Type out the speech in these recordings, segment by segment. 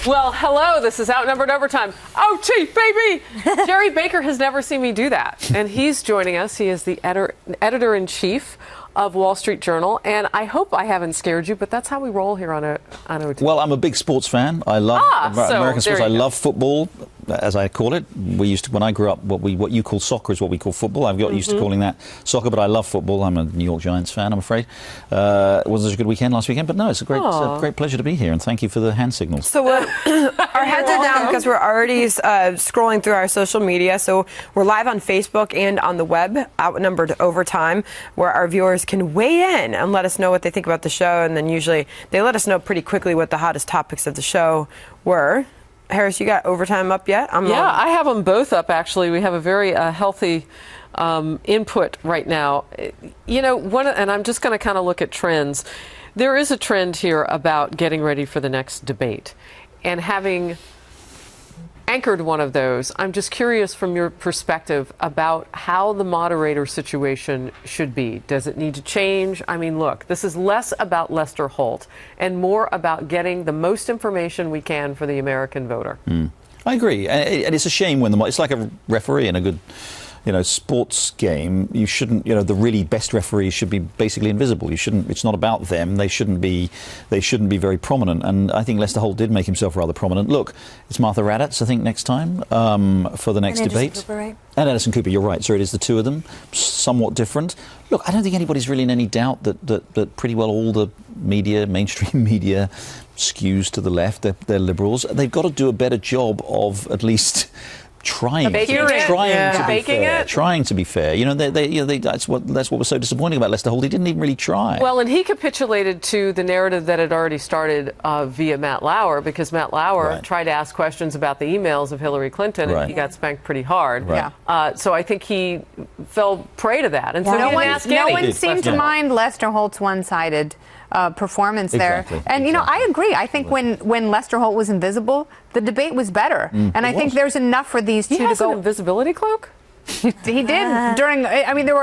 Well, hello, this is Outnumbered Overtime. OT, baby! Jerry Baker has never seen me do that. And he's joining us. He is the editor-in-chief of Wall Street Journal. And I hope I haven't scared you, but that's how we roll here on OT. Well, I'm a big sports fan. I love American sports. I love football, as I call it. We used to, when I grew up, what you call soccer is what we call football. I've got used to calling that soccer, but I love football. I'm a New York Giants fan, I'm afraid. It wasn't such a good weekend last weekend, but no, it's a great pleasure to be here, and thank you for the hand signals. So our heads are down because we're already scrolling through our social media. So we're live on Facebook and on the web, Outnumbered Overtime, where our viewers can weigh in and let us know what they think about the show, and then usually they let us know pretty quickly what the hottest topics of the show were. Harris, you got Overtime up yet? I have them both up, actually. We have a very healthy input right now. You know, and I'm just going to kind of look at trends. There is a trend here about getting ready for the next debate. And having anchored one of those, I'm just curious from your perspective about how the moderator situation should be. Does it need to change? I mean, look, this is less about Lester Holt and more about getting the most information we can for the American voter. I agree. And it's a shame when it's like a referee in a good sports game. You shouldn't, the really best referees should be basically invisible. You shouldn't, it's not about them. They shouldn't be very prominent. And I think Lester Holt did make himself rather prominent. Look, it's Martha Raddatz, I think, next time for the next debate. Cooper, right? And Anderson Cooper, you're right. So it is the two of them, somewhat different. Look, I don't think anybody's really in any doubt that pretty well all the media, mainstream media, skews to the left. They're liberals. They've got to do a better job of at least trying to be fair. That's what was so disappointing about Lester Holt. He didn't even really try. Well, and he capitulated to the narrative that had already started via Matt Lauer, because Matt Lauer tried to ask questions about the emails of Hillary Clinton, and he got spanked pretty hard. So I think he fell prey to that, and so no one seemed to mind Lester Holt's one-sided performance there. And, I agree. I think when Lester Holt was invisible, the debate was better. And I think there's enough for these two to go. He has an invisibility cloak? He did during. I mean, there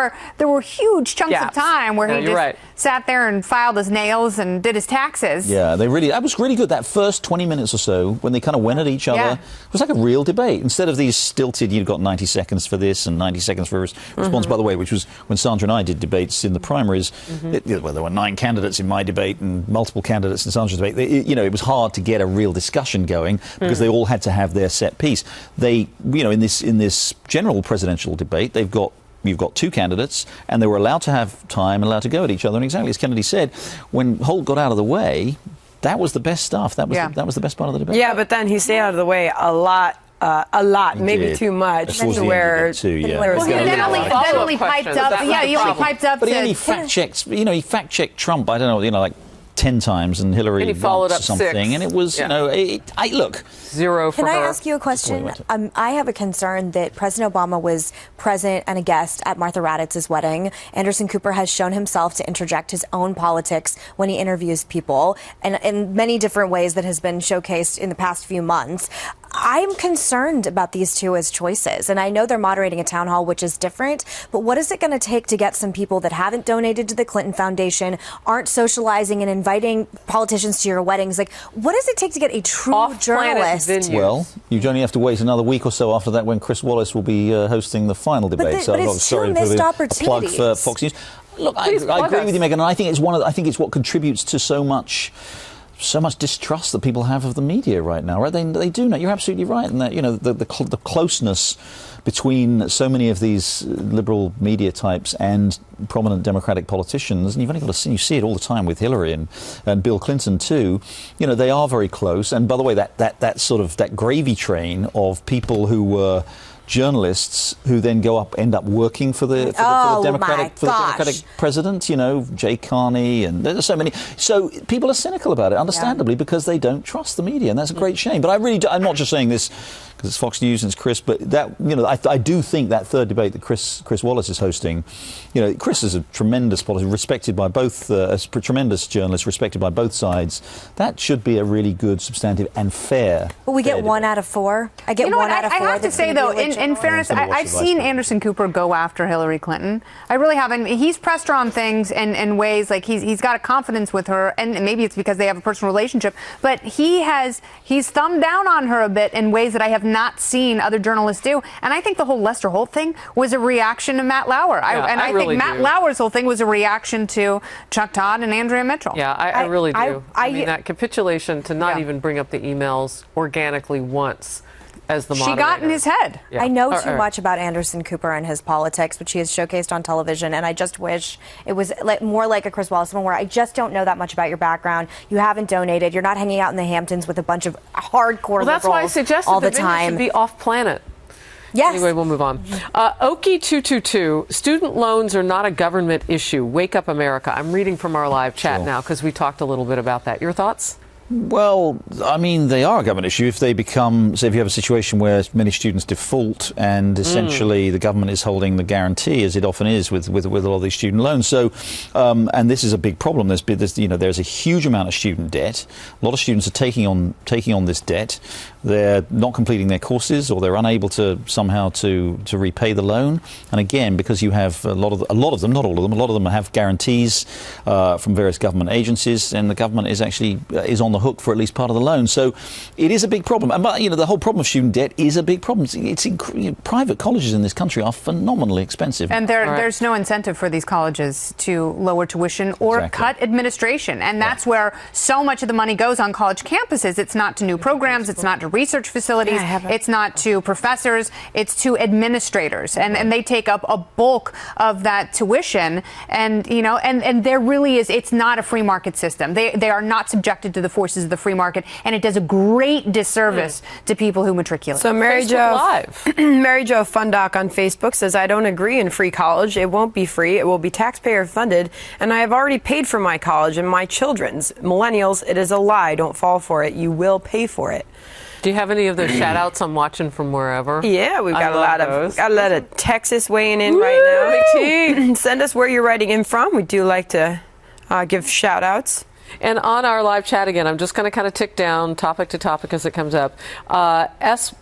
were huge chunks of time where he just sat there and filed his nails and did his taxes. Yeah, that was really good. That first 20 minutes or so, when they kind of went at each other, it was like a real debate. Instead of these stilted, you've got 90 seconds for this and 90 seconds for response. By the way, which was when Sandra and I did debates in the primaries. There were 9 candidates in my debate and multiple candidates in Sandra's debate. It was hard to get a real discussion going because they all had to have their set piece. They, in this general presidential debate, you've got 2 candidates, and they were allowed to have time, allowed to go at each other. And exactly as Kennedy said, when Holt got out of the way, that was the best stuff. That was the best part of the debate. Yeah, but then he stayed out of the way a lot, maybe too much. Well, he then only piped up. He only piped up. But he only fact-checked. He fact-checked Trump. I don't know, like 10 times, and Hillary and he followed up something, 6. And it was, look. 0 for her. Can I ask you a question? I have a concern that President Obama was present and a guest at Martha Raddatz's wedding. Anderson Cooper has shown himself to interject his own politics when he interviews people, and in many different ways that has been showcased in the past few months. I'm concerned about these two as choices, and I know they're moderating a town hall, which is different, but what is it going to take to get some people that haven't donated to the Clinton Foundation, aren't socializing and inviting politicians to your weddings? Like, what does it take to get a true journalist? Well, you only have to wait another week or so after that when Chris Wallace will be hosting the final debate. But it's two missed opportunities. A plug for Fox News. Look, I agree with you, Megan, and I think it's what contributes to so much distrust that people have of the media right now, right? They do know. You're absolutely right, and that the closeness between so many of these liberal media types and prominent Democratic politicians, and you've only got to see, you see it all the time with Hillary and Bill Clinton too. They are very close. And by the way, that gravy train of people who were journalists who then end up working for the Democratic president, Jay Carney, and there's so many. So people are cynical about it, understandably, because they don't trust the media, and that's a great shame. But I'm not just saying this because it's Fox News and it's Chris. But that, I do think that third debate that Chris Wallace is hosting, Chris is a tremendous politician, respected by both, a tremendous journalist, respected by both sides. That should be a really good, substantive, and fair. But we get 1 out of 4. I get 1 out of 4. I have to say, though, in fairness, I've seen Anderson Cooper go after Hillary Clinton. I really haven't. He's pressed her on things in ways like he's got a confidence with her, and maybe it's because they have a personal relationship, but he's thumbed down on her a bit in ways that I have not seen other journalists do. And I think the whole Lester Holt thing was a reaction to Matt Lauer. I think Matt Lauer's whole thing was a reaction to Chuck Todd and Andrea Mitchell. Yeah, I really do. I mean, that capitulation to not even bring up the emails organically once as the moderator. She got in his head. Yeah. I know too much about Anderson Cooper and his politics, which he has showcased on television, and I just wish it was more like a Chris Wallace one, where I just don't know that much about your background. You haven't donated. You're not hanging out in the Hamptons with a bunch of hardcore liberals all the time. Well, that's why I suggested that Vinny should be off-planet. Yes. Anyway, we'll move on. Okie222, student loans are not a government issue. Wake up, America. I'm reading from our live chat now because we talked a little bit about that. Your thoughts? Well, I mean, they are a government issue if they become, say, if you have a situation where many students default and essentially the government is holding the guarantee, as it often is with a lot of these student loans. So, and this is a big problem. There's a huge amount of student debt. A lot of students are taking on this debt. They're not completing their courses, or they're unable to somehow to repay the loan. And again, because you have a lot of them, not all of them, a lot of them have guarantees from various government agencies, and the government is on the hook for at least part of the loan. So it is a big problem. And the whole problem of student debt is a big problem. Private colleges in this country are phenomenally expensive. And there's no incentive for these colleges to lower tuition or cut administration. And that's where so much of the money goes on college campuses. It's not to new programs. It's not to research facilities. It's not to professors. It's to administrators. And they take up a bulk of that tuition. And, and there really is, it's not a free market system. They are not subjected to the forces of the free market, and it does a great disservice to people who matriculate. So Mary Jo Fundock on Facebook says, I don't agree in free college. It won't be free. It will be taxpayer funded, and I have already paid for my college and my children's. Millennials, it is a lie. Don't fall for it. You will pay for it. Do you have any of those shout-outs? I'm watching from wherever. Yeah, we've got a lot of Texas weighing in right now. Send us where you're writing in from. We do like to give shout-outs. And on our live chat again, I'm just going to kind of tick down topic to topic as it comes up. S.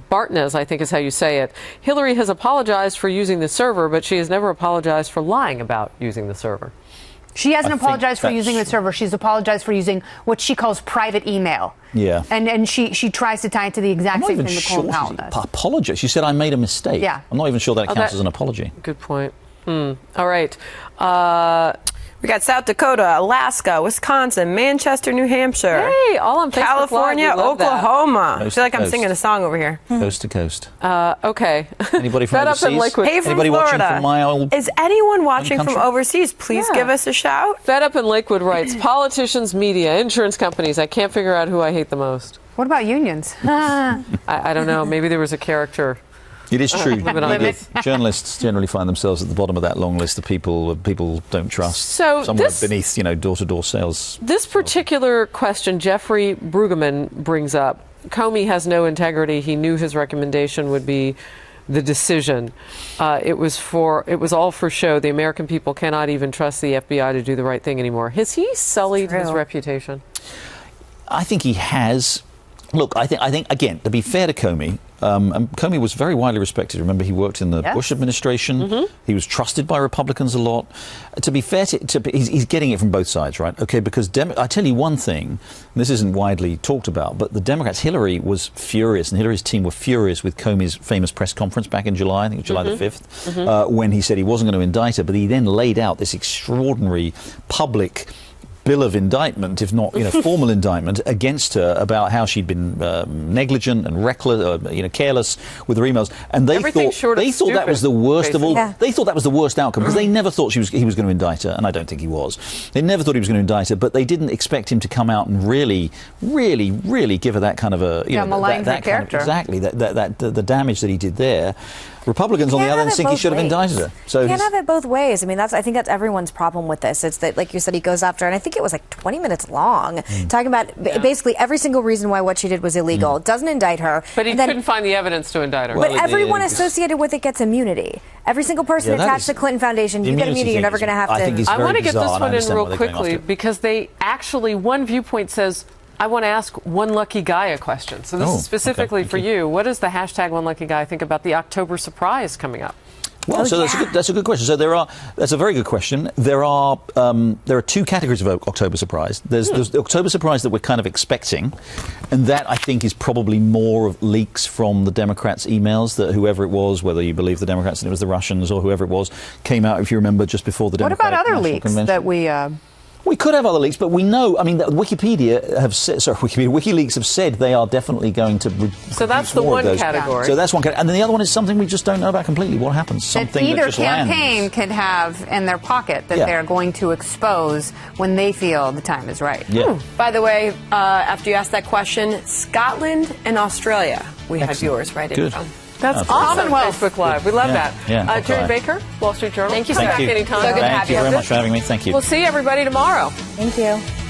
Bartnez, I think is how you say it. Hillary has apologized for using the server, but she has never apologized for lying about using the server. She hasn't apologized for using the server. She's apologized for using what she calls private email. Yeah. And she tries to tie it to the exact same thing Nicole Powell does. Apologize. She said, I made a mistake. Yeah. I'm not even sure that counts as an apology. Good point. All right. We got South Dakota, Alaska, Wisconsin, Manchester, New Hampshire. Hey, all on Facebook California, Live. Oklahoma. I feel like I'm singing a song over here. Coast to coast. Okay. Anybody from Fed overseas? Up and Liquid. Hey, from Anybody Florida. watching from my old Is anyone watching country? from overseas? Please give us a shout. Fed Up and Liquid writes, politicians, media, insurance companies. I can't figure out who I hate the most. What about unions? I don't know. Maybe there was a character. It is true. Journalists generally find themselves at the bottom of that long list of people don't trust. So somewhere beneath, door-to-door sales. This particular question, Jeffrey Brueggemann brings up. Comey has no integrity. He knew his recommendation would be the decision. It was all for show. The American people cannot even trust the FBI to do the right thing anymore. Has he sullied his reputation? I think he has. Look, I think again, to be fair to Comey, Comey was very widely respected. Remember, he worked in the Bush administration. Mm-hmm. He was trusted by Republicans a lot. To be fair he's getting it from both sides, right? Okay, because I tell you one thing, and this isn't widely talked about, but the Democrats, Hillary was furious, and Hillary's team were furious with Comey's famous press conference back in July, I think it was July the 5th, when he said he wasn't going to indict her, but he then laid out this extraordinary public bill of indictment, if not formal indictment, against her about how she'd been negligent and reckless, careless with her emails. And they thought that was the worst of all. Yeah. They thought that was the worst outcome because they never thought he was going to indict her, and I don't think he was. They never thought he was going to indict her, but they didn't expect him to come out and really, really, really give her that kind of a malign that character. Exactly the damage that he did there. Republicans on the other end think he should have indicted her. So you can't have it both ways. I mean, I think that's everyone's problem with this. It's that, like you said, he goes after, and I think it was like 20 minutes long, talking about basically every single reason why what she did was illegal. Doesn't indict her. But he couldn't find the evidence to indict her. But everyone associated with it gets immunity. Every single person attached to the Clinton Foundation, you get immunity. You're never going to have to. I want to get this one in real quickly because they actually, one viewpoint says, I want to ask one lucky guy a question. So this is specifically for you. What does the hashtag one lucky guy think about the October surprise coming up? Well, that's a good question. So that's a very good question. There are two categories of October surprise. There's the October surprise that we're kind of expecting, and that I think is probably more of leaks from the Democrats' emails that whoever it was, whether you believe the Democrats and it was the Russians or whoever it was, came out, if you remember, just before the Democratic What about other National leaks Convention. that we? We could have other leaks, but we know. I mean, WikiLeaks have said they are definitely going to. So that's the one category. So that's one category, and then the other one is something we just don't know about completely. What happens? Something that either just campaign lands. could have in their pocket that they're going to expose when they feel the time is right. Yeah. By the way, after you asked that question, Scotland and Australia, we had viewers right in from. That's awesome. Facebook Live. We love that. Yeah, Jerry Baker, Wall Street Journal. Thank you so so much. much. Anytime. So good to have Thank you very much for having me. Thank you. We'll see everybody tomorrow. Thank you.